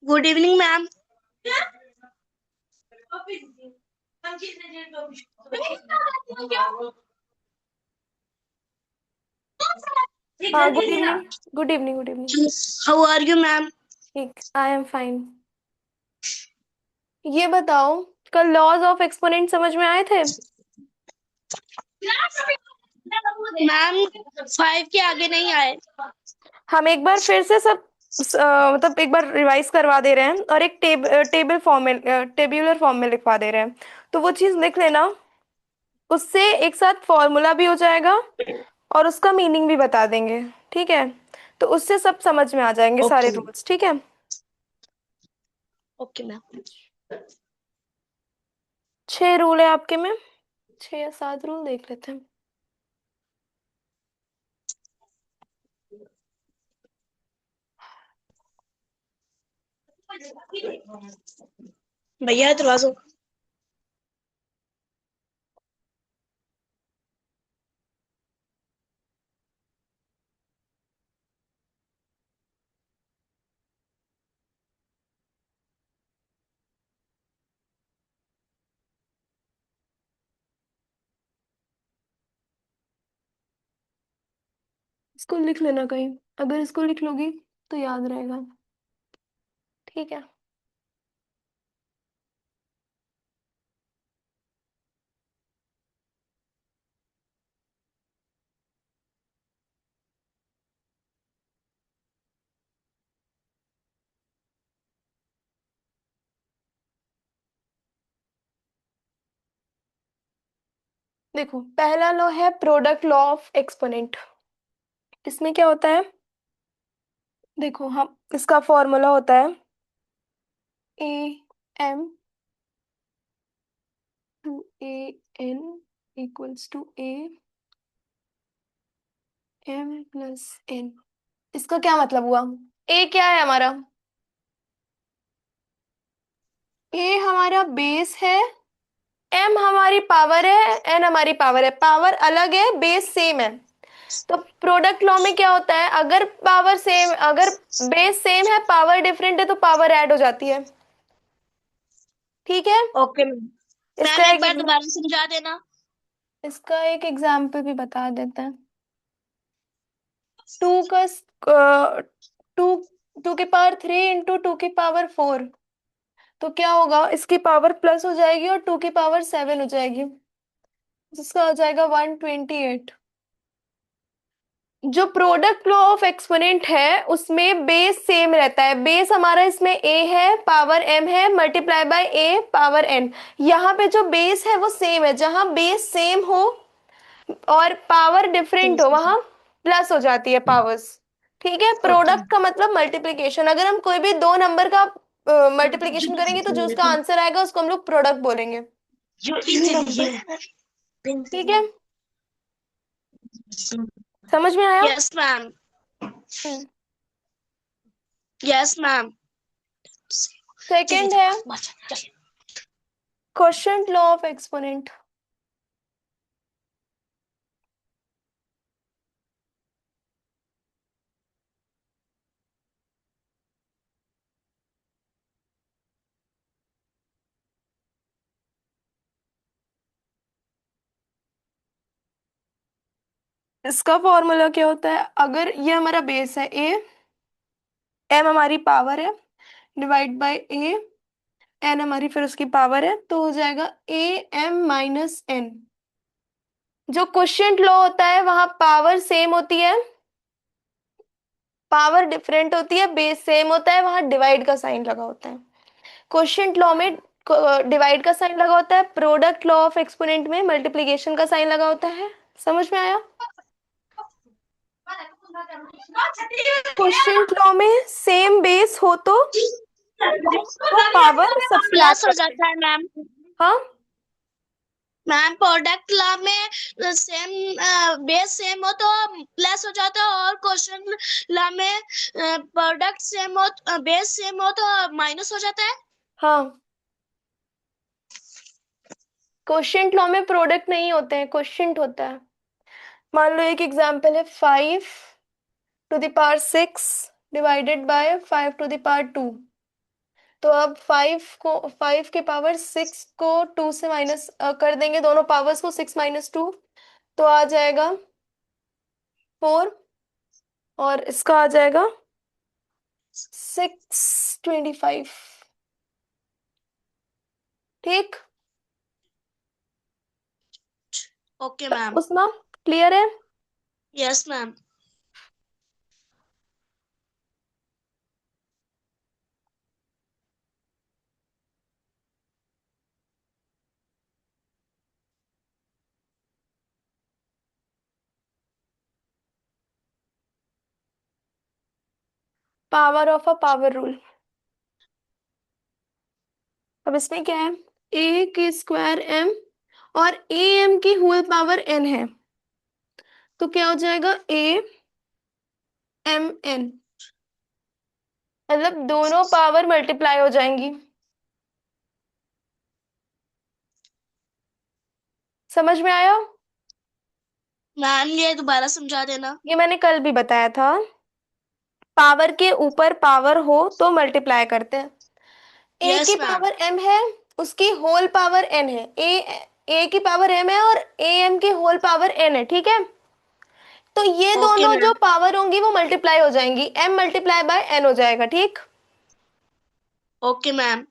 Good evening ma'am. हाँ, good evening. Good evening, good evening. How are you ma'am? ठीक, I am fine. ये बताओ, कल laws of exponent समझ में आए थे? मैम 5 के आगे नहीं आए। हम एक बार फिर से सब मतलब एक बार रिवाइज करवा दे रहे हैं और एक टेबल फॉर्म में, टेब्यूलर फॉर्म में लिखवा दे रहे हैं। तो वो चीज लिख लेना। उससे एक साथ फॉर्मूला भी हो जाएगा और उसका मीनिंग भी बता देंगे। ठीक है? तो उससे सब समझ में आ जाएंगे सारे ओके मैम। रूल्स। ठीक है? Okay ma'am. 6 रूल है आपके में। 6 या 7 रूल देख लेते हैं। भैया दरवाजा। इसको लिख लेना कहीं। अगर इसको लिख लोगी तो याद रहेगा। ठीक है? देखो, पहला लॉ है प्रोडक्ट लॉ ऑफ एक्सपोनेंट। इसमें क्या होता है? देखो, हम इसका फॉर्मूला होता है ए M to A N equals to A M plus N. इसका क्या मतलब हुआ? ए क्या है हमारा? ए हमारा बेस है, एम हमारी पावर है, एन हमारी पावर है। पावर अलग है, बेस सेम है। तो प्रोडक्ट लॉ में क्या होता है? अगर बेस सेम है, पावर डिफरेंट है, तो पावर ऐड हो जाती है। ठीक है? Okay ma'am. मैम इसका एक एक बार दोबारा समझा देना। इसका एक एग्जाम्पल भी बता देते हैं। टू का टू टू की पावर 3 इंटू 2 की पावर 4। तो क्या होगा? इसकी पावर प्लस हो जाएगी और 2 की पावर 7 हो जाएगी, जिसका हो जाएगा 128। जो प्रोडक्ट लॉ ऑफ एक्सपोनेंट है उसमें बेस सेम रहता है। बेस हमारा इसमें ए है, पावर एम है, multiply by A power N. यहाँ पे जो बेस है वो सेम है। जहां बेस सेम हो और पावर डिफरेंट हो वहां प्लस हो जाती है पावर्स। ठीक है? ओके। प्रोडक्ट का मतलब मल्टीप्लिकेशन। अगर हम कोई भी दो नंबर का मल्टीप्लिकेशन करेंगे तो जो उसका आंसर आएगा उसको हम लोग प्रोडक्ट बोलेंगे। ठीक है? समझ में आया? Yes ma'am. Hmm. Yes ma'am. Second है क्वोशिएंट लॉ ऑफ एक्सपोनेंट। इसका फॉर्मूला क्या होता है? अगर ये हमारा बेस है ए, एम हमारी पावर है, डिवाइड बाय ए, एन हमारी फिर उसकी पावर है, तो हो जाएगा ए एम माइनस एन। जो क्वोशिएंट लॉ होता है वहां पावर सेम होती है, पावर डिफरेंट होती है, बेस सेम होता है, वहां डिवाइड का साइन लगा होता है। क्वोशिएंट लॉ में डिवाइड का साइन लगा होता है, प्रोडक्ट लॉ ऑफ एक्सपोनेंट में मल्टीप्लिकेशन का साइन लगा होता है। समझ में आया? क्वोशिएंट लॉ में सेम बेस हो तो वो पावर सब्सट्रैक्ट प्लस हो करते हैं। जाता है मैम। हाँ, मैम प्रोडक्ट लॉ में सेम बेस सेम हो तो प्लस हो जाता है, और क्वेश्चन लॉ में प्रोडक्ट सेम हो, बेस सेम हो तो माइनस हो जाता है। हाँ। क्वोशिएंट लॉ में प्रोडक्ट नहीं होते हैं, क्वोशिएंट होता है। मान लो एक एग्जांपल है 5 to the power 6 divided by 5 to the power 2। तो अब 5 के पावर 6 को 2 से माइनस कर देंगे, दोनों पावर्स को, 6 - 2, तो आ जाएगा 4, और इसका आ जाएगा 625। ठीक। Okay ma'am. उसमें क्लियर है? Yes ma'am. Power of a power rule. अब इसमें क्या है, A² और AM की होल पावर n है, तो क्या हो जाएगा, AMN, मतलब दोनों पावर मल्टीप्लाई हो जाएंगी। समझ में आया? मैम ये दोबारा समझा देना। ये मैंने कल भी बताया था, पावर के ऊपर पावर हो तो मल्टीप्लाई करते हैं। ए की यस मैम। पावर m है, उसकी होल पावर n है, ए की पावर m है और AM की होल पावर n है, ठीक है। तो ये ओके दोनों जो मैम। पावर होंगी वो मल्टीप्लाई हो जाएंगी, m मल्टीप्लाई बाय n हो जाएगा, ठीक। Okay ma'am.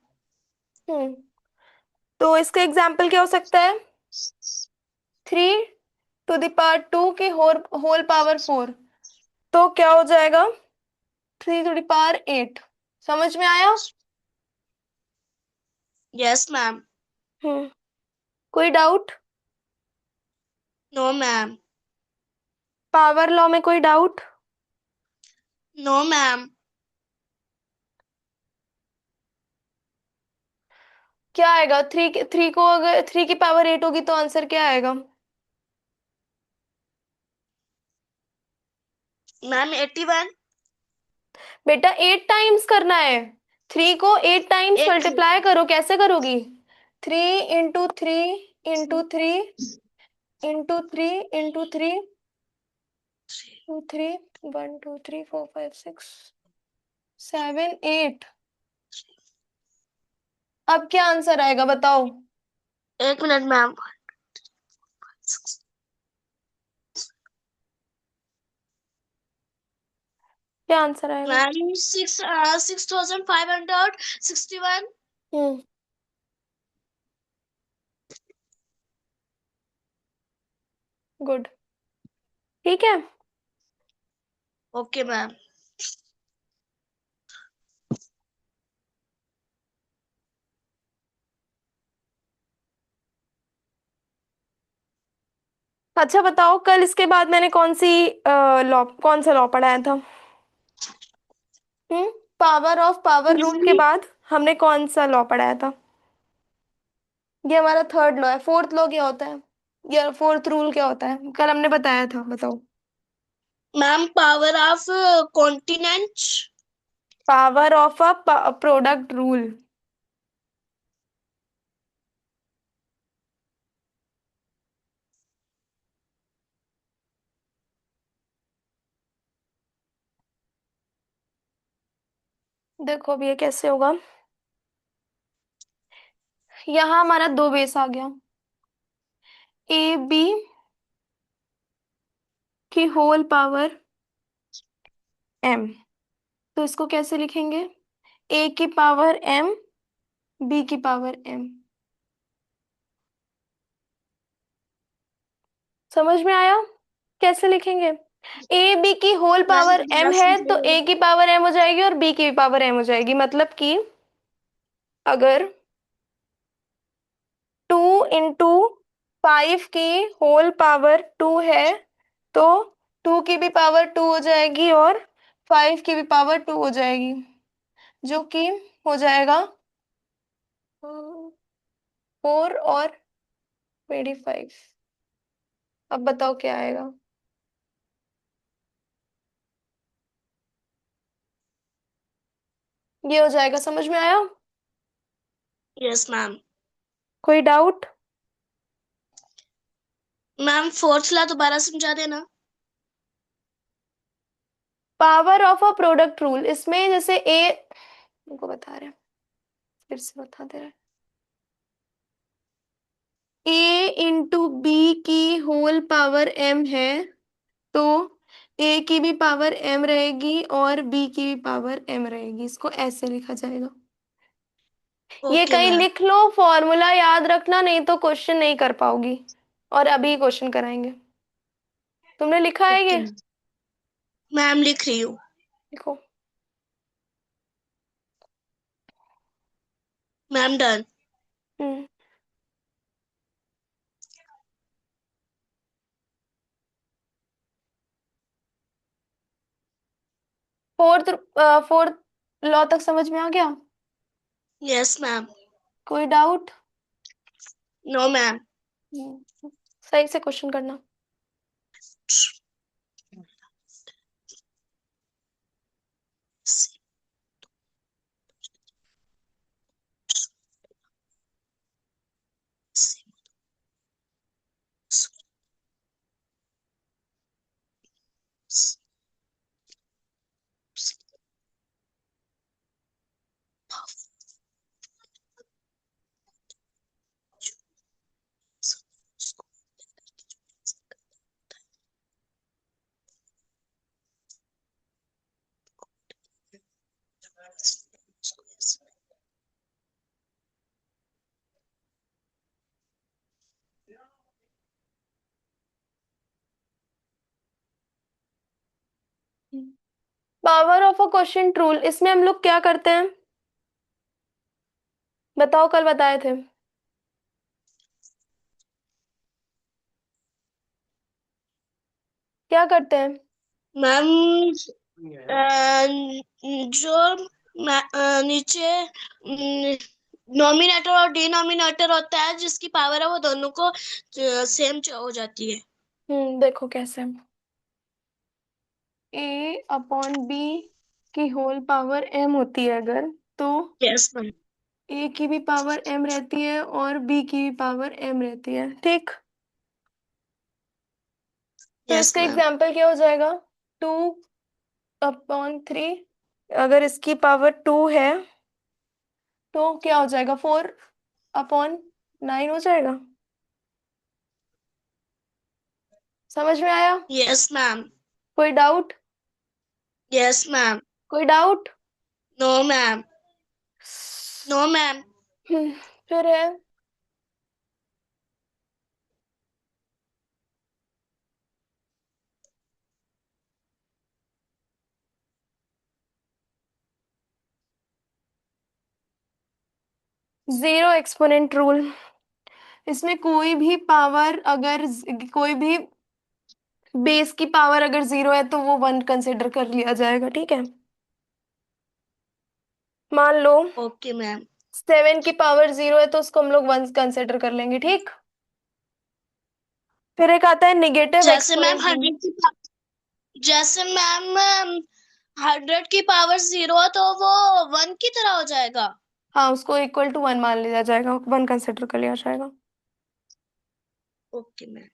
हम्म। तो इसका एग्जाम्पल क्या हो सकता है, 3 टू द पावर 2 की होल होल पावर 4, तो क्या हो जाएगा, 3 टू द पावर 8। समझ में आया? Yes ma'am. हम्म। कोई doubt? No ma'am. Power law में कोई डाउट? No ma'am. क्या आएगा, थ्री को अगर 3 की पावर 8 होगी तो आंसर क्या आएगा? मैम 81। बेटा 8 टाइम्स करना है, 3 को 8 टाइम्स एट मल्टीप्लाई करो, कैसे करोगी, 3 × 3 × 3 × 3 2 3 1 2 3 4 5 6 7 8। अब क्या आंसर आएगा बताओ? एक मिनट मैम। क्या आंसर आएगा? मैम 6561। हम्म। गुड। ठीक है। Okay ma'am. अच्छा बताओ, कल इसके बाद मैंने लॉ, कौन सा लॉ पढ़ाया था? हम्म। पावर ऑफ पावर रूल के बाद हमने कौन सा लॉ पढ़ाया था? ये हमारा थर्ड लॉ है। फोर्थ लॉ क्या होता है, या फोर्थ रूल क्या होता है, कल हमने बताया था, बताओ। Ma'am power of continent. Power of a product rule. देखो अब ये कैसे होगा, यहाँ हमारा दो बेस आ गया, AB की होल पावर m, तो इसको कैसे लिखेंगे, A की पावर m, B की पावर m। समझ में आया? कैसे लिखेंगे, ए बी की होल मैम पावर दोबारा m है तो समझाइए। A की पावर m हो जाएगी और B की भी पावर m हो जाएगी, मतलब कि अगर 2 × 5 की होल पावर 2 है तो 2 की भी पावर 2 हो जाएगी और 5 की भी पावर 2 हो जाएगी, जो कि हो जाएगा 4 और 25। अब बताओ क्या आएगा? ये हो जाएगा, समझ में आया? Yes ma'am. कोई डाउट? मैम फोर्थ ला दोबारा समझा देना। Power of a product rule, इसमें जैसे ए, को बता रहे हैं, फिर से बता दे रहे हैं, ए इंटू बी की होल पावर एम है, तो ए की भी पावर एम रहेगी और बी की भी पावर एम रहेगी, इसको ऐसे लिखा जाएगा। ये ओके कहीं मैम। लिख लो, फॉर्मूला याद रखना, नहीं तो क्वेश्चन नहीं कर पाओगी, और अभी क्वेश्चन कराएंगे। तुमने लिखा है ओके ये? मैम, लिख रही हूँ। देखो। Ma'am done. Hmm. Fourth fourth law तक समझ में आ गया? Yes ma'am. कोई डाउट? No ma'am. सही से क्वेश्चन करना। Power of a question rule, इसमें हम लोग क्या करते हैं, बताओ, कल बताए थे। क्या करते हैं? मैम जो नीचे नोमिनेटर और डिनोमिनेटर होता है, जिसकी पावर है वो दोनों को सेम हो जाती है। देखो कैसे, ए अपॉन बी की होल पावर एम होती है अगर, तो यस मैम। ए की भी पावर एम रहती है और बी की भी पावर एम रहती है, ठीक। तो यस इसका मैम। एग्जाम्पल क्या हो जाएगा, 2/3, अगर इसकी पावर 2 है तो क्या हो जाएगा, 4/9 हो जाएगा। समझ में आया? Yes ma'am. कोई डाउट? Yes ma'am. कोई doubt? No ma'am. No ma'am. फिर है, जीरो एक्सपोनेंट रूल। इसमें कोई भी पावर अगर कोई भी बेस की पावर अगर 0 है तो वो 1 कंसिडर कर लिया जाएगा, ठीक है। मान लो ओके मैम। 7 की पावर 0 है तो उसको हम लोग 1 कंसिडर कर लेंगे, ठीक। फिर एक आता है निगेटिव जैसे मैम एक्सपोनेंट रूल। 100 जैसे मैम 100 की पावर 0 है तो वो 1 की तरह हो जाएगा। हाँ, उसको इक्वल टू 1 मान लिया जाएगा, 1 कंसिडर कर लिया जाएगा। Okay ma'am.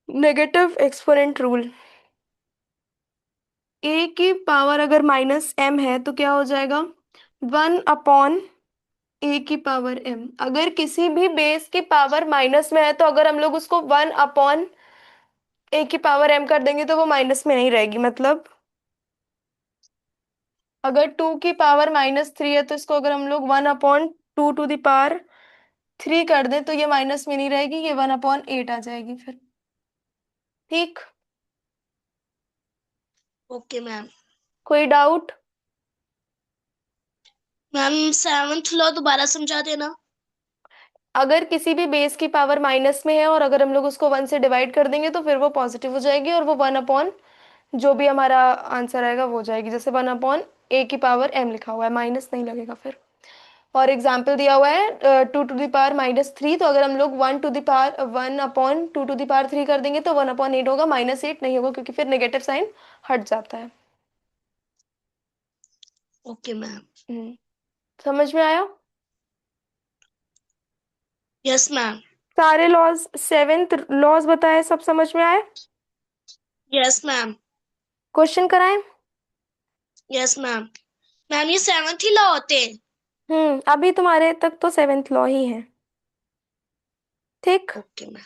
Negative exponent rule, a की पावर अगर -m है तो क्या हो जाएगा, 1/, ए की पावर m। अगर किसी भी बेस की पावर माइनस में है तो अगर हम लोग उसको 1/, ए की पावर m कर देंगे तो वो माइनस में नहीं रहेगी, मतलब अगर 2 की पावर -3 है तो इसको अगर हम लोग 1/2 टू द पावर 3 कर दें तो ये माइनस में नहीं रहेगी, ये 1/8 आ जाएगी फिर, ठीक। Okay ma'am. कोई डाउट? मैम 7th लॉ दोबारा समझा देना। अगर किसी भी बेस की पावर माइनस में है और अगर हम लोग उसको 1 से डिवाइड कर देंगे तो फिर वो पॉजिटिव हो जाएगी और वो 1/, जो भी हमारा आंसर आएगा वो हो जाएगी, जैसे 1/a की पावर m लिखा हुआ है, माइनस नहीं लगेगा फिर। और एग्जाम्पल दिया हुआ है 2 टू द पावर -3, तो अगर हम लोग 1/2 टू द पावर 3 कर देंगे तो 1/8 होगा, -8 नहीं होगा क्योंकि फिर नेगेटिव साइन हट जाता है। Okay ma'am. हम्म समझ में आया? Yes ma'am. सारे लॉज, सेवेंथ लॉज बताए, सब समझ में आए? Yes ma'am. क्वेश्चन कराएं? Yes ma'am. मैम ये सेवंथ ही लॉ होते हैं। अभी तुम्हारे तक तो सेवेंथ लॉ ही है। ठीक। Okay ma'am.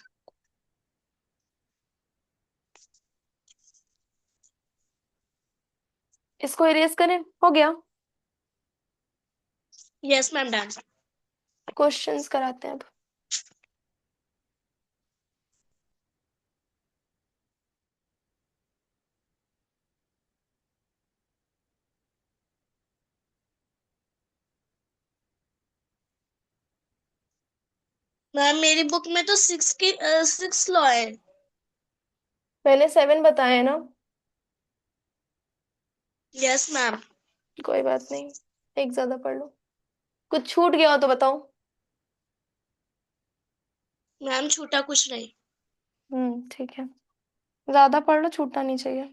इसको इरेज करें, हो गया। Yes ma'am done. क्वेश्चंस कराते हैं अब। मैम मेरी बुक में तो सिक्स लॉ है। मैंने सेवन बताए हैं ना। Yes ma'am. कोई बात नहीं, एक ज्यादा पढ़ लो। कुछ छूट गया हो तो बताओ। मैम छूटा कुछ नहीं। ठीक है। ज्यादा पढ़ लो, छूटना नहीं चाहिए।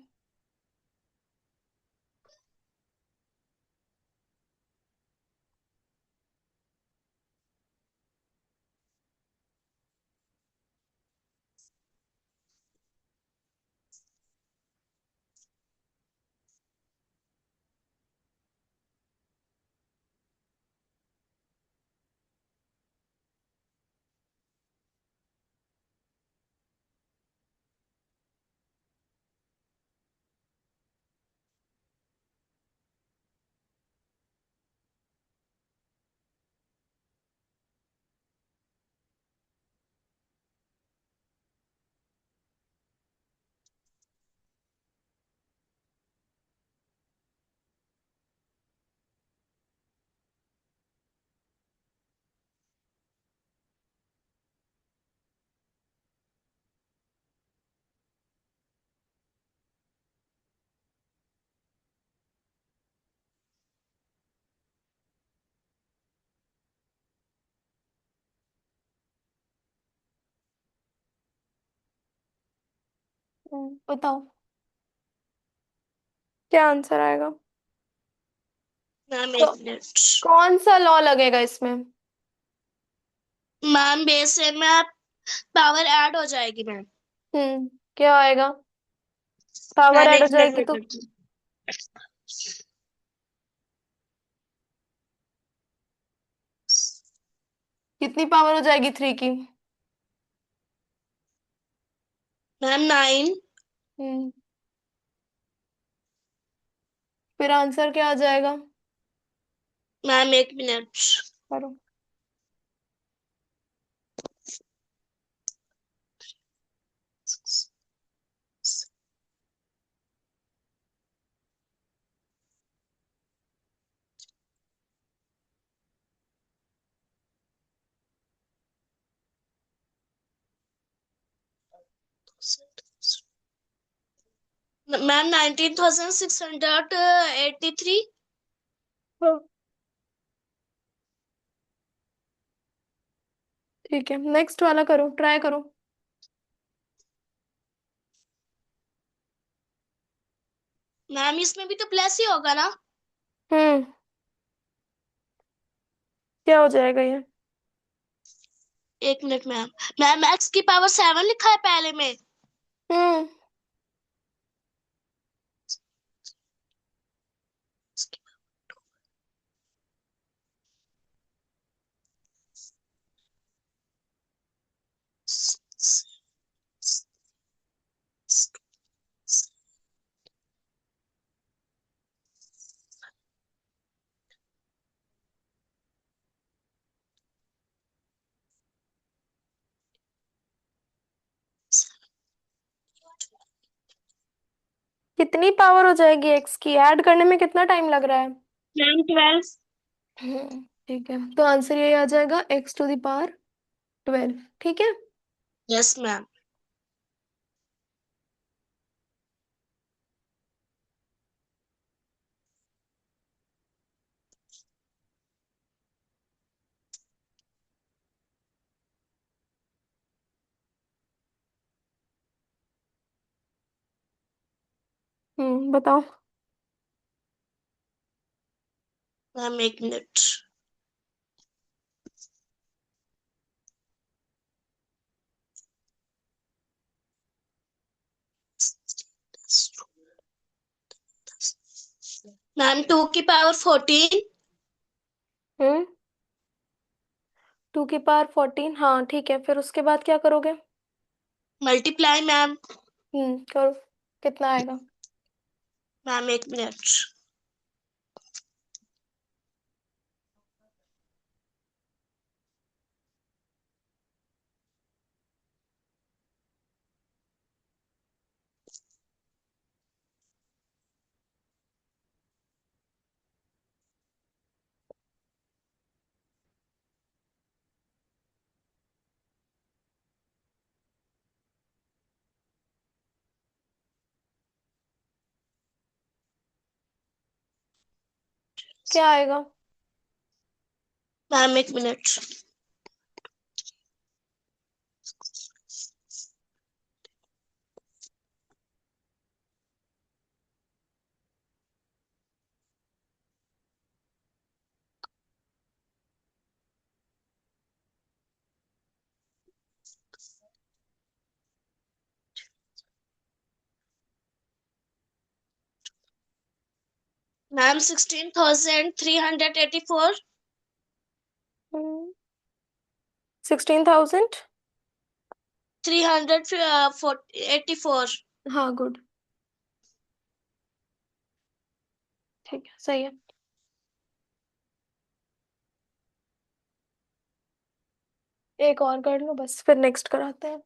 बताओ क्या आंसर आएगा। मैम तो एक मिनट। कौन सा लॉ लगेगा इसमें? मैम बेस है में पावर ऐड हो जाएगी मैम। क्या आएगा? पावर मैम ऐड हो एक मिनट जाएगी वेट तो करती कितनी पावर हो जाएगी थ्री की? मैम 9। हम्म फिर आंसर क्या आ जाएगा? मैम एक मिनट। करो। मैम 19,683। हाँ, ठीक है, नेक्स्ट वाला करो, ट्राई करो। मैम इसमें भी तो प्लस ही होगा ना। हम्म क्या हो जाएगा ये? एक मिनट मैम। मैम एक्स की पावर 7 लिखा है पहले में। हम्म कितनी पावर हो जाएगी एक्स की? ऐड करने में कितना टाइम लग रहा है? मैम 12। ठीक है, तो आंसर यही आ जाएगा, एक्स टू द पावर 12। ठीक है। Yes ma'am. बताओ। मैम एक मिनट। मैम 2 की पावर 14। हम्म। 2 की पावर 14, हाँ ठीक है, फिर उसके बाद क्या करोगे? Multiply ma'am. करो। कितना आएगा? Ma'am 1 minute. क्या आएगा? Ma'am 1 minute. मैम 16,384। 16,000। 384। हाँ गुड। ठीक है, सही है। एक और कर लो बस, फिर नेक्स्ट कराते हैं।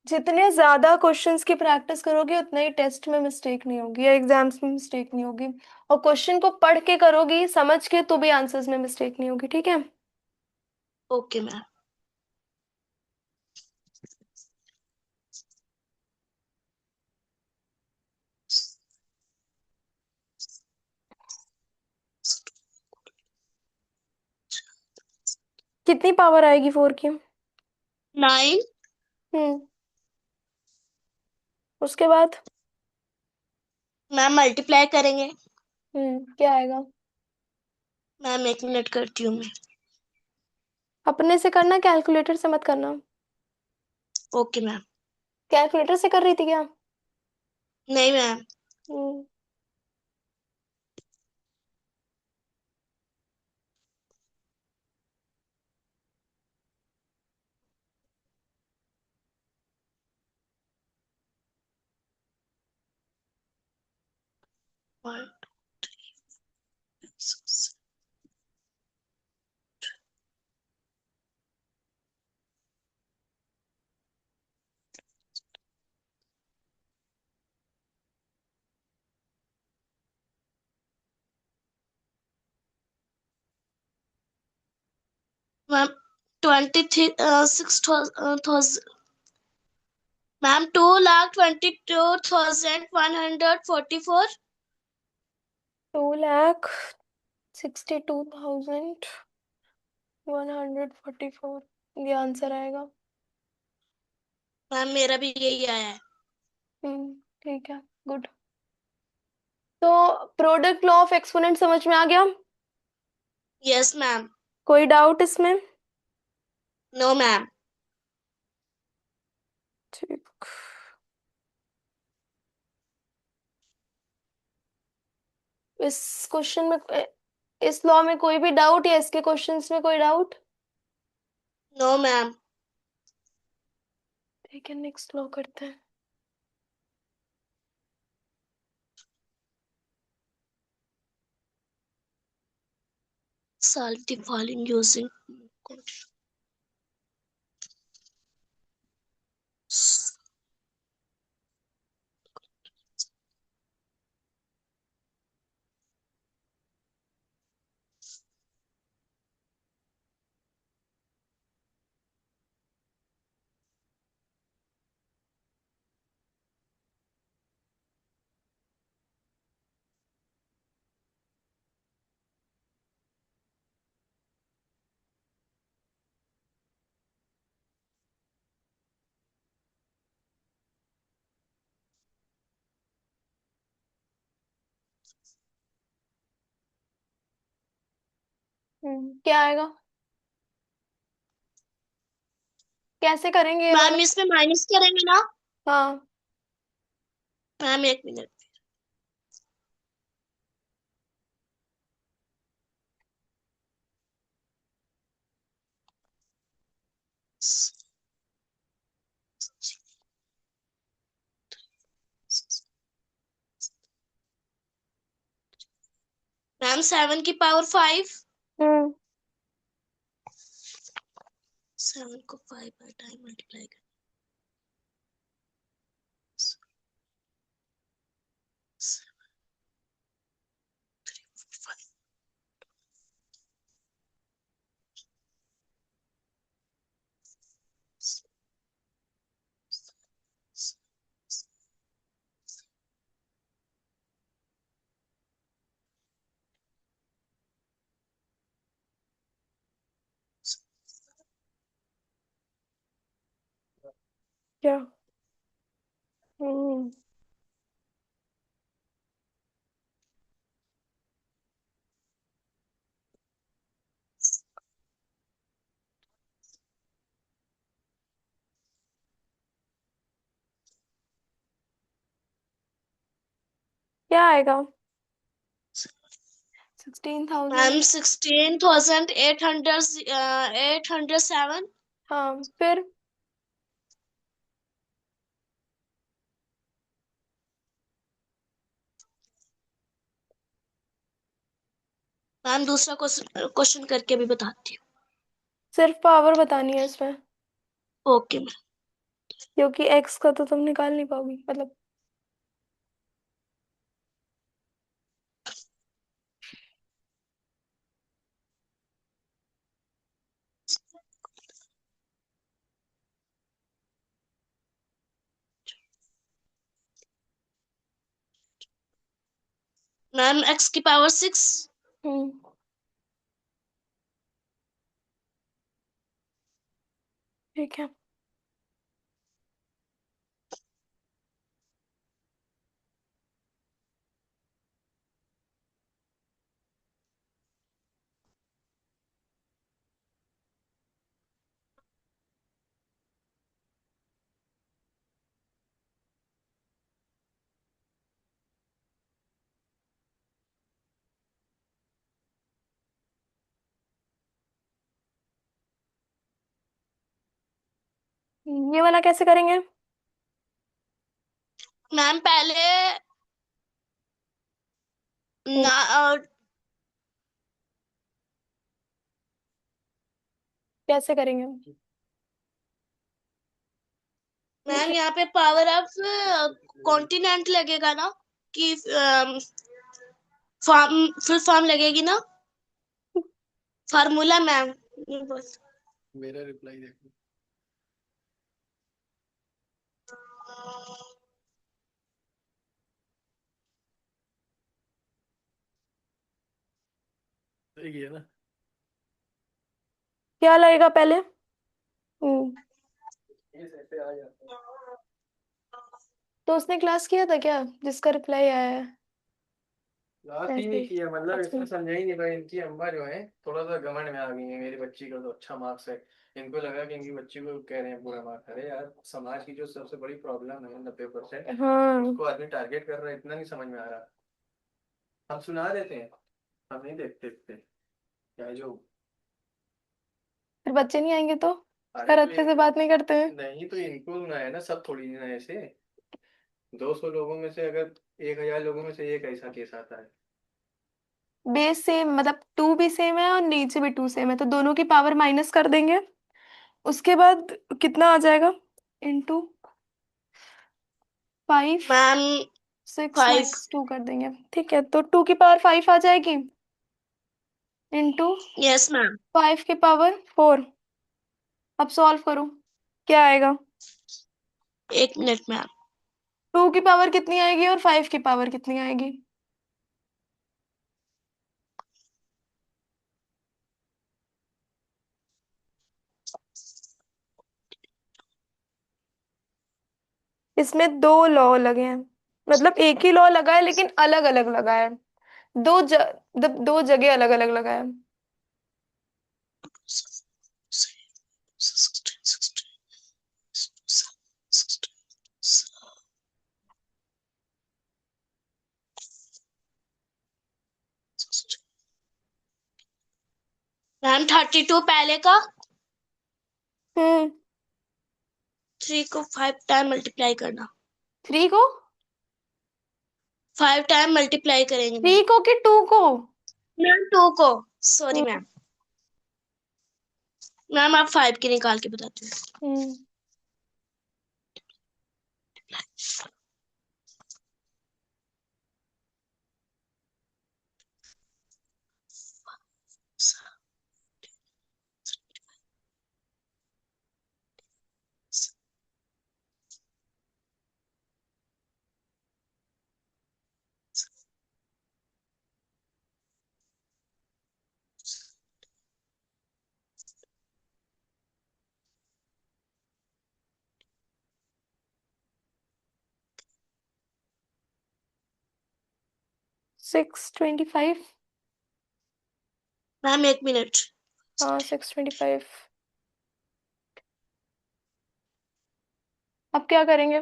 जितने ज्यादा क्वेश्चंस की प्रैक्टिस करोगे उतना ही टेस्ट में मिस्टेक नहीं होगी या एग्जाम्स में मिस्टेक नहीं होगी। और क्वेश्चन को पढ़ के करोगी, समझ के, तो भी आंसर्स में मिस्टेक नहीं होगी, ठीक है? Okay ma'am. कितनी पावर आएगी 4 की? 9। हम्म। उसके बाद? मैम मल्टीप्लाई करेंगे। क्या आएगा? मैम 1 मिनट करती हूँ मैं। अपने से करना, कैलकुलेटर से मत करना। Okay ma'am. कैलकुलेटर से कर रही थी क्या? नहीं मैम। हम्म। 1, 2, 3, मैम 26,000। मैम 2,22,144। 2,62,144, ये आंसर आएगा। मैम मेरा भी यही आया है। ठीक है, गुड। तो प्रोडक्ट लॉ ऑफ एक्सपोनेंट समझ में आ गया? Yes ma'am. कोई डाउट इसमें? No ma'am. ठीक। इस क्वेश्चन में, इस लॉ में कोई भी डाउट या इसके क्वेश्चंस में कोई डाउट? No ma'am. ठीक है, नेक्स्ट लॉ करते हैं। Solve the following using क्या आएगा? कैसे करेंगे ये वाला? मैम इसमें माइनस करेंगे ना? हाँ। मैम एक मिनट। मैम 7 की पावर 5। हम्म। 7 को 5 बाई टाइम मल्टीप्लाई कर। क्या? हम्म। क्या आएगा? 16,000। मैम 16,800 807। हाँ, फिर? मैम दूसरा क्वेश्चन क्वेश्चन करके भी बताती सिर्फ पावर बतानी है इसमें, हूँ। Okay ma'am. क्योंकि एक्स का तो तुम निकाल नहीं पाओगी, मतलब। मैम x की पावर 6। हम्म। ठीक है। ये वाला कैसे करेंगे? मैम पहले हम्म। ना कैसे करेंगे? मैम यहाँ पे पावर ऑफ कॉन्टिनेंट लगेगा ना? कि फॉर्म फुल फॉर्म लगेगी ना? Formula ma'am. मेरा रिप्लाई देखो। सही है ना? क्या लगेगा पहले? हम्म। ये ऐसे आ जाता है। तो उसने क्लास किया था क्या, जिसका रिप्लाई आया है? लास्ट ही ऐसे नहीं ही। किया, मतलब अच्छा। इसमें समझा ही नहीं पाया। इनकी अम्मा जो है थोड़ा सा घमंड में आ गई है, मेरी बच्ची का तो अच्छा मार्क्स है। इनको लगा कि इनकी बच्ची को कह रहे हैं पूरा मार्क्स। अरे यार, समाज की जो सबसे बड़ी प्रॉब्लम है 90%, हाँ। उसको आदमी टारगेट कर रहा है, इतना नहीं समझ में आ रहा। हम सुना देते हैं, हम नहीं देखते इतने। क्या जो। फिर बच्चे नहीं आएंगे तो? अरे सर तो अच्छे से बात नहीं करते हैं? नहीं तो इनको ना है ना, सब थोड़ी ना ऐसे। 200 लोगों में से अगर 1,000 लोगों में से एक ऐसा केस आता है। बेस सेम, मतलब टू भी सेम है और नीचे भी टू सेम है, तो दोनों की पावर माइनस कर देंगे। उसके बाद कितना आ जाएगा? इंटू 5। मैम 6 5। माइनस 2 कर देंगे, ठीक है, तो 2 की पावर 5 आ जाएगी। Into yes ma'am. 5 की पावर 4। अब सॉल्व करो, क्या आएगा? एक मिनट मैम। 2 की पावर कितनी आएगी और 5 की पावर कितनी आएगी? इसमें दो लॉ लगे हैं, मतलब एक ही लॉ लगा है लेकिन अलग अलग लगा है। मतलब दो जगह अलग अलग लगा है। मैम 32 पहले का। हम्म। 3 को 5 टाइम मल्टीप्लाई करना। 3 को 5 टाइम मल्टीप्लाई करेंगे मैम। 3 को कि 2 को? मैम 2 को। सॉरी हम्म। मैम। मैम आप 5 की निकाल के बताती हूँ। हम्म। 625। Ma'am 1 minute. हाँ 625। अब क्या करेंगे?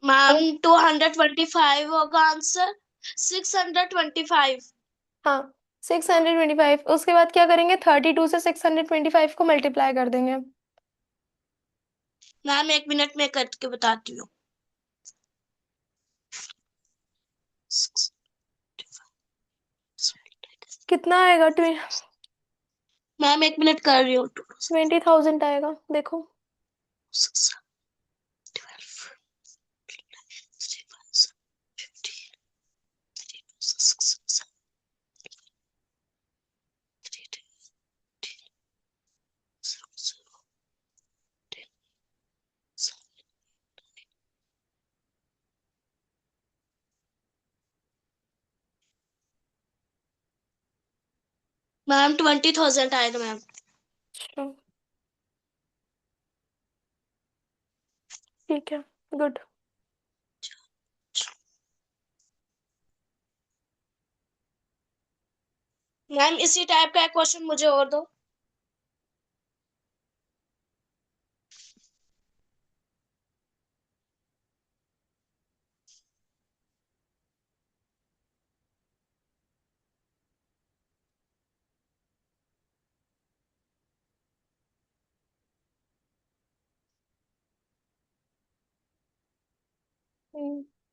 मैम अब 225 होगा आंसर। 625। हाँ 625, उसके बाद क्या करेंगे? 32 से 625 को मल्टीप्लाई कर देंगे। मैम 1 मिनट में करके बताती हूँ। कितना आएगा? मैम 1 मिनट कर रही हूँ। 20,000 आएगा, देखो। मैम 20,000 आएगा मैम। अच्छा, ठीक है, गुड। मैम इसी टाइप का एक क्वेश्चन मुझे और दो।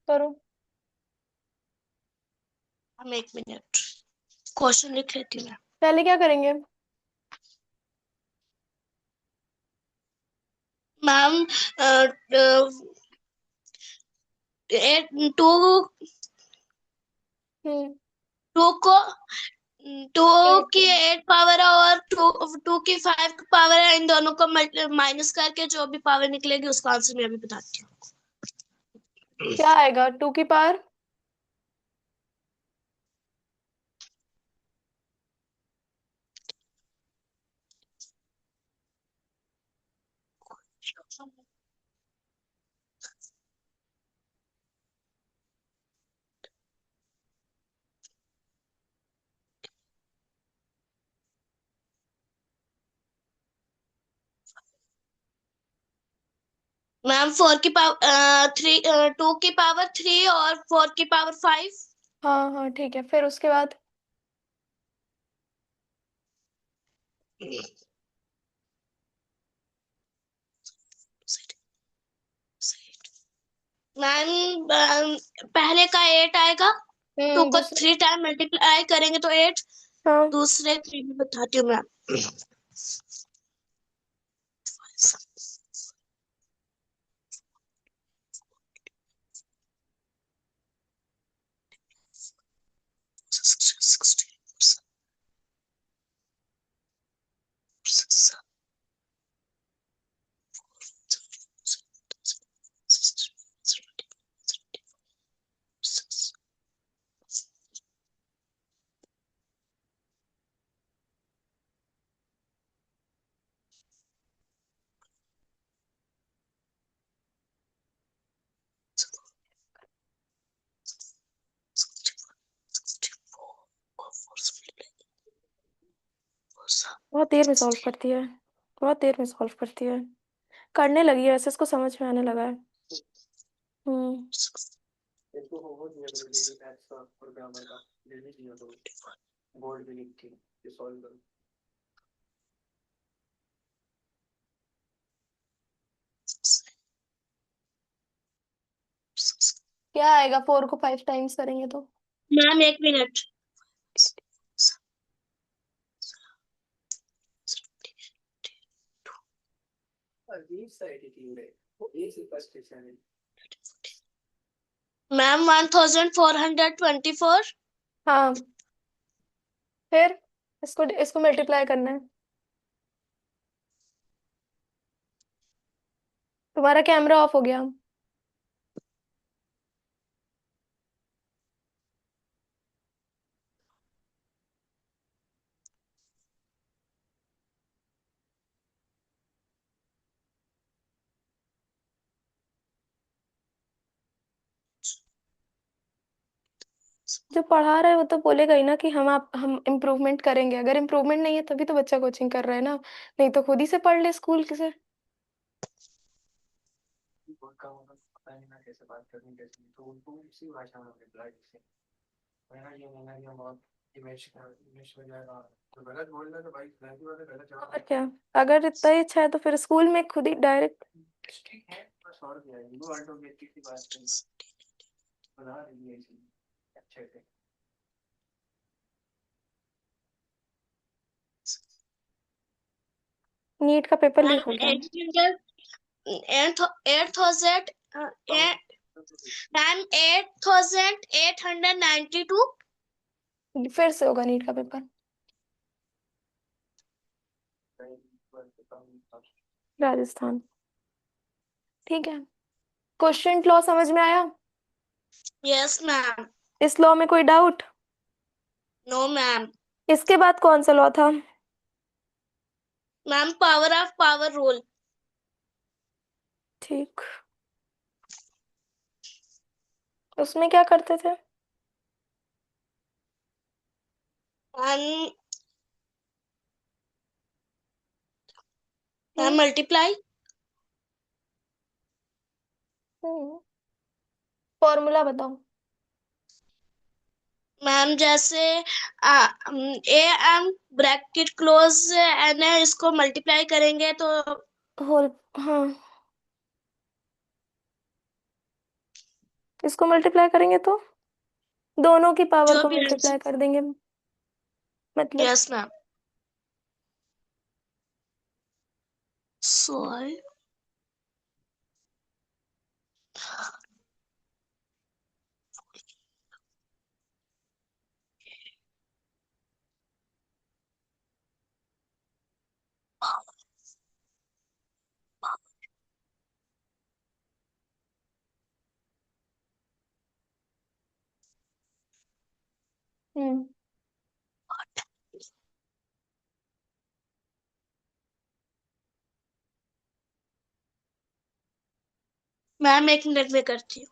करो। मैम 1 मिनट क्वेश्चन लिख लेती हूँ मैं। पहले क्या करेंगे? Ma'am two hmm. टू को टू एट। की 8 पावर है और टू की 5 पावर है, इन दोनों को माइनस करके जो भी पावर निकलेगी उसका आंसर मैं अभी बताती हूँ। क्या आएगा 2 की पावर? मैम 4 की पावर 3, 2 की पावर 3 और 4 की पावर 5। हाँ हाँ ठीक है, फिर उसके बाद? मैम पहले का 8 आएगा। टू को दूसरे? 3 टाइम मल्टीप्लाई करेंगे तो 8। हाँ। दूसरे की भी बताती हूँ मैम। बहुत देर में सॉल्व करती है, बहुत देर में सॉल्व करती है। करने लगी है वैसे, इसको समझ में आने लगा है। हम्म। मैम बोर्ड भी लिख थी ये सॉल्व करो। क्या आएगा 4 को 5 टाइम्स करेंगे तो? मैम एक मिनट। अजीब सा एटीट्यूड है, वो ए से फर्स्ट स्टेशन है। मैम 1424। हाँ, फिर इसको इसको मल्टीप्लाई करना है। तुम्हारा कैमरा ऑफ हो गया। जो पढ़ा रहा है वो तो बोलेगा ही ना कि हम इम्प्रूवमेंट करेंगे। अगर इम्प्रूवमेंट नहीं है तभी तो बच्चा कोचिंग कर रहा है ना, नहीं तो खुद ही से पढ़ ले स्कूल से। बोर्ड का होगा पता नहीं ना कैसे बात करनी कैसे नहीं, तो उनको उसी भाषा में रिप्लाई जैसे मैंने ये बहुत इमेज इमेज हो जाएगा। तो गलत बोलना तो भाई गलती बात है, गलत जवाब और क्या, अगर इतना ही अच्छा है तो फिर स्कूल में खुद ही डायरेक्ट। ठीक है बस, और क्या है, वो ऑटोमेटिक की बात नहीं बना रही है इसी अच्छे से। नीट का पेपर लीक हो मैम गया। 8000 मैम 8892। फिर से होगा नीट का पेपर। राजस्थान। ठीक है। क्वेश्चन लॉ समझ में आया? Yes ma'am. इस लॉ में कोई डाउट? No ma'am. इसके बाद कौन सा लॉ था? Ma'am power of power rule. ठीक, उसमें क्या करते थे? Ma'am hmm. मल्टीप्लाई। फॉर्मूला बताओ। मैम जैसे A M bracket close N है, इसको मल्टीप्लाई करेंगे तो होल, हाँ, इसको मल्टीप्लाई करेंगे तो दोनों की पावर जो को भी मल्टीप्लाई कर देंगे, मतलब। Yes ma'am. सॉरी हम्म। मैम एक मिनट में करती हूँ।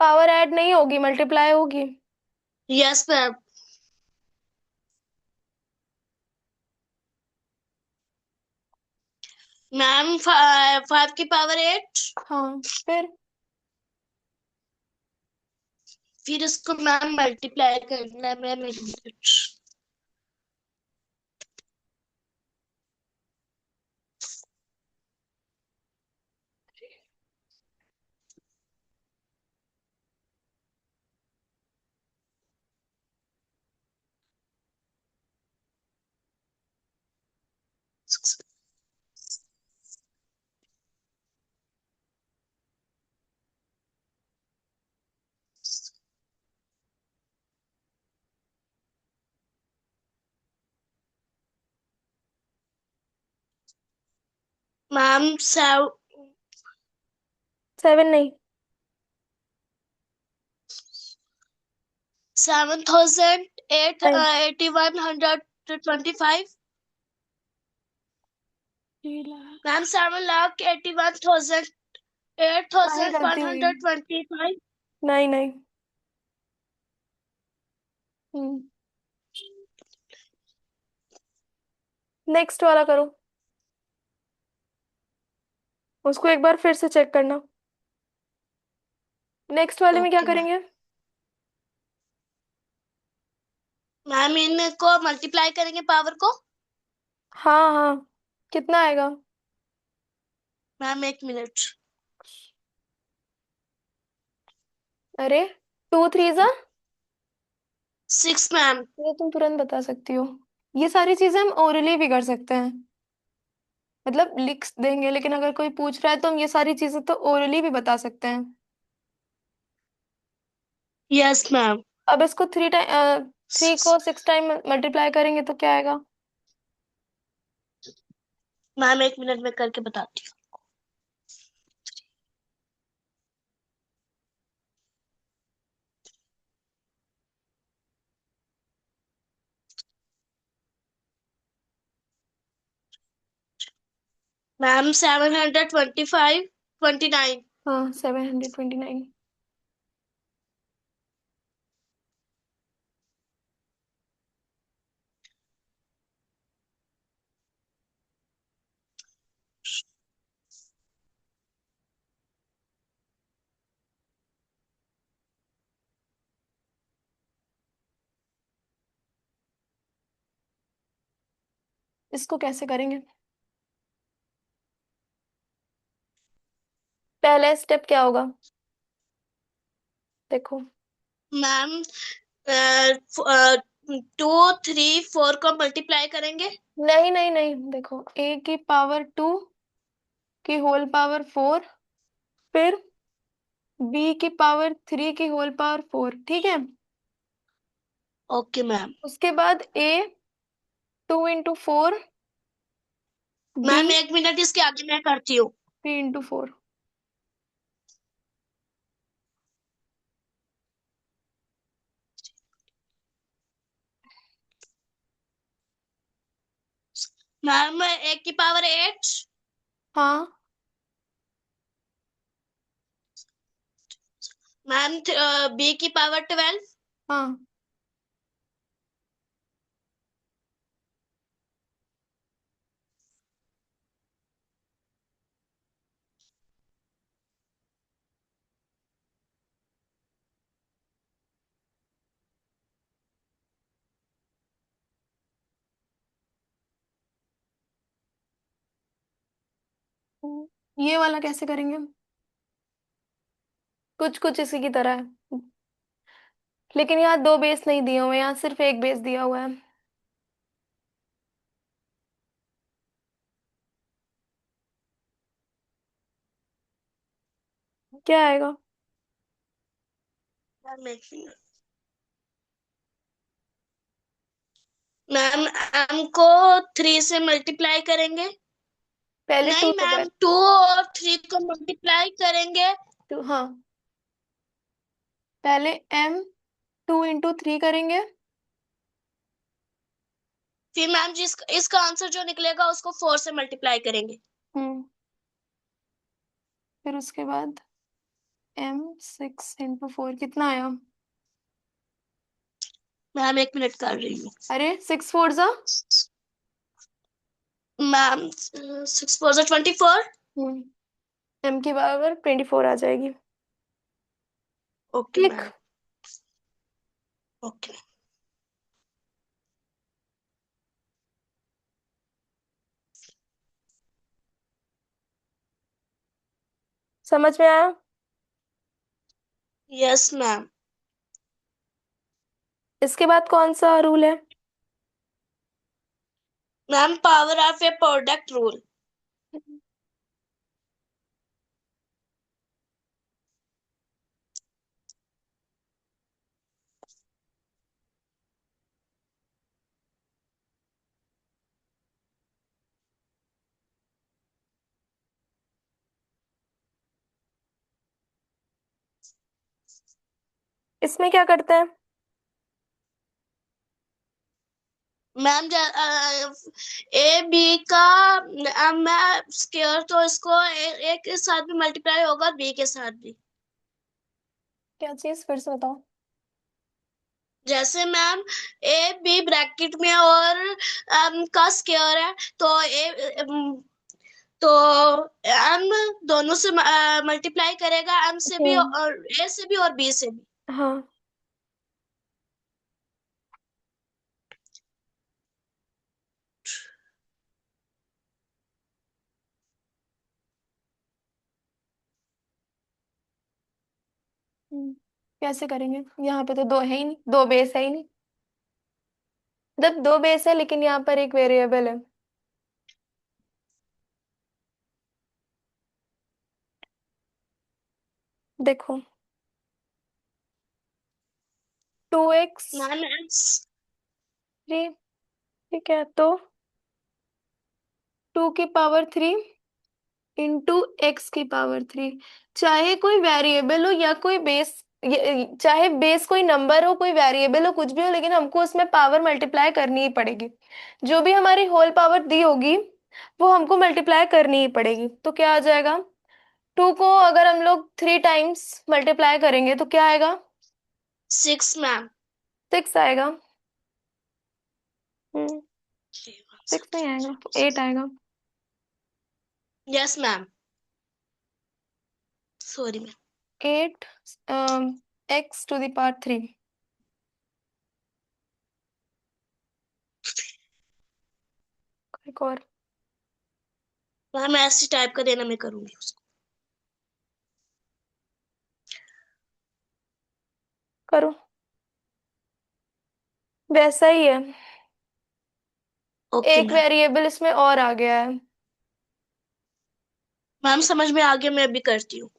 पावर ऐड नहीं होगी, मल्टीप्लाई होगी। Yes ma'am. मैम 5 की पावर 8। हाँ, फिर फिर इसको मैम मल्टीप्लाई करना है मैम, एक मिनट। मैम 7 नहीं। नहीं, 7125। 3 लाख। मैम 7,81,000 वही गलती हुई। 8,125। नहीं नहीं। हम्म। नेक्स्ट वाला करो, उसको एक बार फिर से चेक करना। नेक्स्ट वाले में क्या ओके मैम। करेंगे? मैम इनको मल्टीप्लाई करेंगे पावर को। हाँ हाँ, कितना आएगा? Ma'am 1 minute. अरे, 2 3 जा, 6 मैम। ये तुम तुरंत बता सकती हो। ये सारी चीजें हम ओरली भी कर सकते हैं, मतलब लिख देंगे, लेकिन अगर कोई पूछ रहा है तो हम ये सारी चीजें तो ओरली भी बता सकते हैं। Yes ma'am. अब इसको 3 को 6 टाइम मल्टीप्लाई करेंगे तो क्या आएगा? मैम 1 मिनट में करके बताती हूँ। मैम 725 29। हाँ, 729। इसको कैसे करेंगे? पहला स्टेप क्या होगा, देखो। मैम 2 3 4 को मल्टीप्लाई करेंगे। नहीं नहीं नहीं, देखो, A की पावर 2 की होल पावर 4, फिर B की पावर 3 की होल पावर 4, ठीक है। Okay ma'am. उसके बाद A 2 × 4, B मैम 1 मिनट इसके आगे मैं करती हूँ। 3 × 4। मैम 1 की पावर 8। हाँ मैम B की पावर 12। हाँ, ये वाला कैसे करेंगे? कुछ कुछ इसी की तरह है, लेकिन यहाँ 2 बेस नहीं दिए हुए हैं, यहाँ सिर्फ एक बेस दिया हुआ है। क्या आएगा? Ma'am 1 minute. मैम M को 3 से मल्टीप्लाई करेंगे। पहले नहीं 2 से मैम कर। 2 और 3 को मल्टीप्लाई करेंगे। हाँ, पहले M 2 × 3 करेंगे। फिर मैम जी इसका आंसर जो निकलेगा उसको 4 से मल्टीप्लाई करेंगे। हम्म, फिर उसके बाद M 6 × 4 कितना आया? मैम 1 मिनट कर रही हूँ। अरे, 6 4 जा। मैम 6 4 24। M की पावर 24 आ जाएगी। ओके ठीक। मैम। ओके। समझ में आया? Yes ma'am. इसके बाद कौन सा रूल है? Ma'am power of A product rule. इसमें क्या करते हैं? मैम ए बी का मैं स्केयर तो इसको एक के साथ भी मल्टीप्लाई होगा और बी के साथ भी। क्या चीज, फिर से बताओ। जैसे मैम ए बी ब्रैकेट में और का स्केयर है तो तो एम दोनों से मल्टीप्लाई करेगा, एम से भी हम्म। और ए से भी और बी से भी। हाँ, कैसे करेंगे? यहाँ पे तो दो है ही नहीं, दो बेस है ही नहीं। मतलब दो बेस है लेकिन यहाँ पर एक वेरिएबल है। देखो 2x मैम एक्स 3, ठीक है, तो 2 की पावर 3 इंटू x की पावर 3। चाहे कोई वेरिएबल हो या कोई बेस, चाहे बेस कोई नंबर हो, कोई वेरिएबल हो, कुछ भी हो, लेकिन हमको उसमें पावर मल्टीप्लाई करनी ही पड़ेगी। जो भी हमारी होल पावर दी होगी वो हमको मल्टीप्लाई करनी ही पड़ेगी। तो क्या आ जाएगा? 2 को अगर हम लोग 3 टाइम्स मल्टीप्लाई करेंगे तो क्या आएगा? 6 मैम। 6 आएगा। 6 नहीं आएगा, 8 आएगा। Yes ma'am, sorry ma'am. 8 x⁻³ एक और मैम ऐसे टाइप का देना, मैं करूंगी उसको। करो, वैसा ही है। ओके एक मैम। वेरिएबल इसमें और आ गया है। मैम समझ में आ गया, मैं अभी करती हूँ।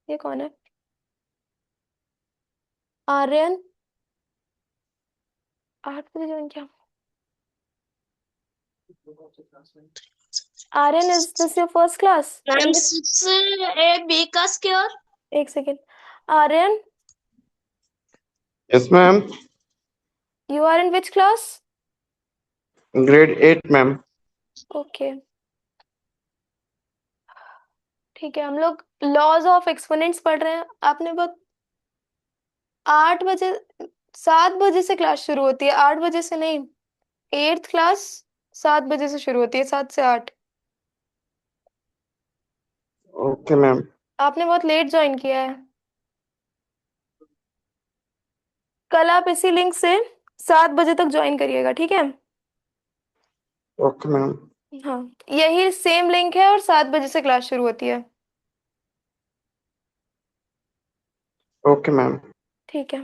ये कौन है? आर्यन 8 बजे ज्वाइन किया। Aryan, is this your first class? Ma'am 6 A का स्क्वायर। एक second. Aryan, Yes, ma'am. You are in which class? Grade 8, ma'am. Okay, ठीक है। हम लोग लॉज ऑफ एक्सपोनेंट्स पढ़ रहे हैं। आपने बहुत 8 बजे, 7 बजे से क्लास शुरू होती है, 8 बजे से नहीं। 8th क्लास 7 बजे से शुरू होती है, 7 से 8। Okay, ma'am. आपने बहुत लेट ज्वाइन किया है। कल आप इसी लिंक से 7 बजे तक ज्वाइन करिएगा, ठीक है? Okay, ma'am. हाँ, यही सेम लिंक है और 7 बजे से क्लास शुरू होती है। Okay, ma'am. ठीक है।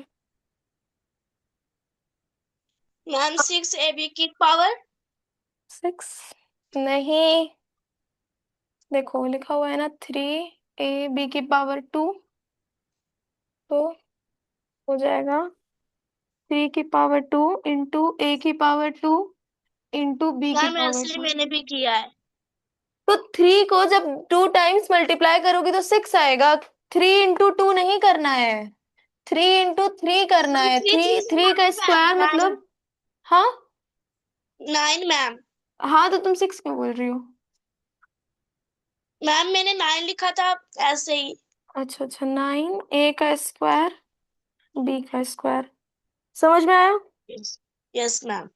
मैम 6 AB की पावर। 6 नहीं, देखो लिखा हुआ है ना 3ab⁻², तो हो जाएगा 3 की power 2 into a⁻² into b की मैम पावर ऐसे टू मैंने भी किया है। तो 3 को जब 2 टाइम्स मल्टीप्लाई करोगे तो 6 आएगा। 3 इंटू 2 नहीं करना है, 3 इंटू 3 करना मैम है। 3 थ्री 3 थ्री का स्क्वायर 9। मतलब, हाँ 9 मैम। हाँ, तो तुम 6 क्यों बोल रही हो? मैम मैंने 9 लिखा था ऐसे ही। अच्छा अच्छा, 9 a² b², समझ में आया? Yes yes ma'am.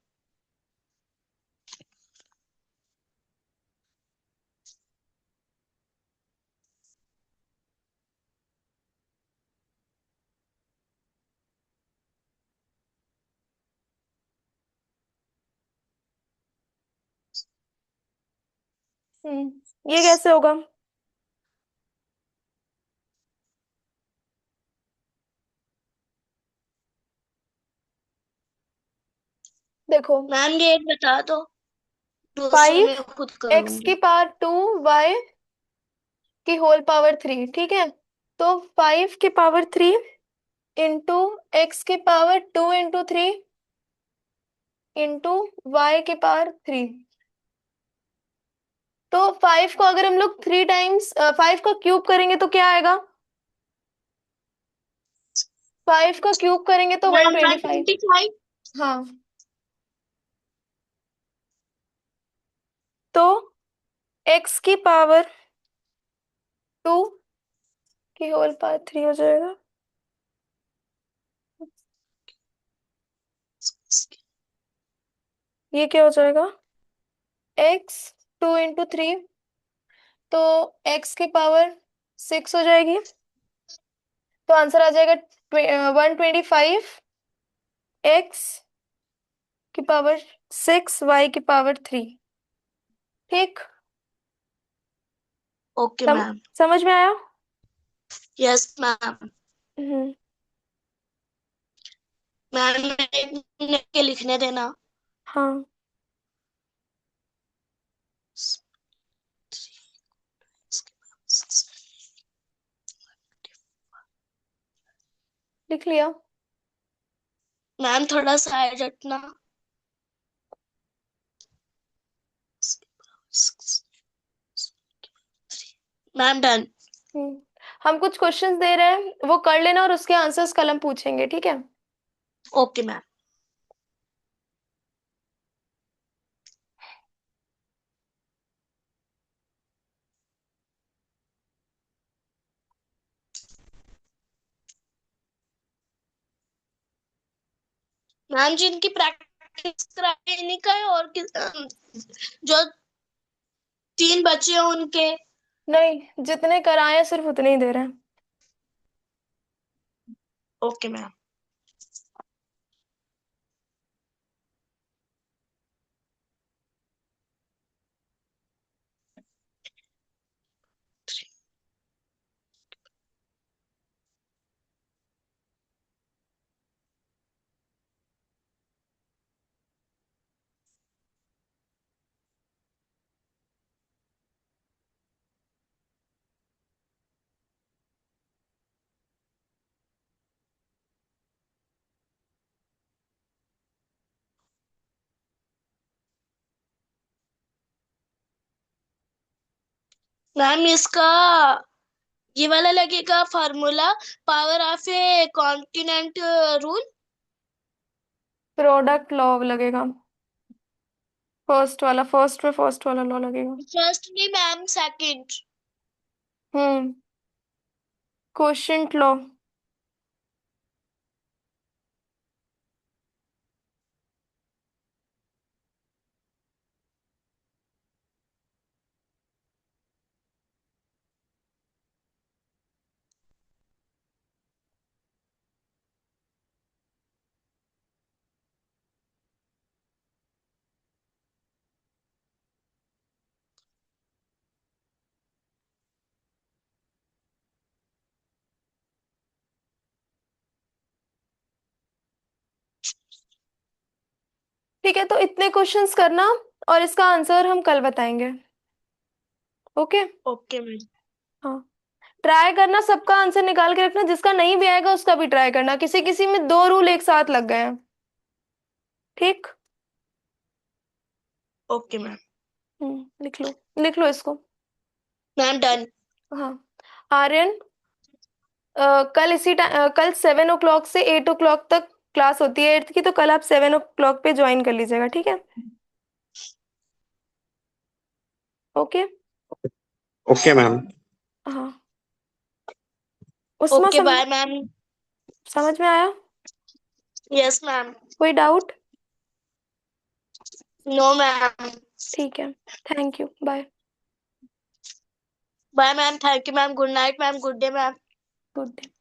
ये कैसे होगा? देखो मैम ये एक बता दो, दूसरा 5 मैं खुद एक्स की करूंगी। पावर 2 y की होल पावर 3, ठीक है? तो 5 की पावर 3 इंटू x की पावर 2 इंटू 3 इंटू y की पावर 3। तो 5 को अगर हम लोग 3 टाइम्स 5 का क्यूब करेंगे तो क्या आएगा? 5 का क्यूब करेंगे तो मैम 125। 125। हाँ, तो x की पावर 2 की होल पावर 3 हो जाएगा। ये क्या हो जाएगा? x 2 × 3, तो x की पावर 6 हो जाएगी। तो आंसर आ जाएगा 125 x की पावर 6 y की पावर 3। ठीक, ओके मैम। समझ में आया? Yes ma'am. हम्म। मैम एक मिनट के लिखने देना। हाँ, लिख लिया। मैम थोड़ा साइड हटना। Ma'am done. हम कुछ क्वेश्चंस दे रहे हैं, वो कर लेना और उसके आंसर्स कल हम पूछेंगे, ठीक है? Okay ma'am. मैम जिनकी प्रैक्टिस कराई नहीं का है और जो 3 बच्चे हैं उनके। नहीं, जितने कराए हैं सिर्फ उतने ही दे रहे हैं। Okay ma'am. मैम इसका ये वाला लगेगा formula, power of A continent rule. Product law लगेगा, फर्स्ट वाला लॉ लगेगा। फर्स्ट नहीं मैम, सेकंड। हम्म, क्वोशिएंट लॉ। ठीक है, तो इतने क्वेश्चंस करना और इसका आंसर हम कल बताएंगे। ओके। Okay ma'am. हाँ, ट्राई करना, सबका आंसर निकाल के रखना, जिसका नहीं भी आएगा उसका भी ट्राई करना, किसी किसी में 2 रूल एक साथ लग गए हैं। ठीक। Okay ma'am. लिख लो इसको। Ma'am done. हाँ, आर्यन, कल 7 o'clock से 8 o'clock तक क्लास होती है 8th की, तो कल आप 7 o'clock पे ज्वाइन कर लीजिएगा, ठीक है? ओके। Okay, ma'am. हाँ, उस्मा, ओके बाय मैम। समझ में आया? Yes ma'am. कोई डाउट? No ma'am. ठीक है, thank you, bye. Bye ma'am, thank you ma'am, good night ma'am, good day ma'am. Good day.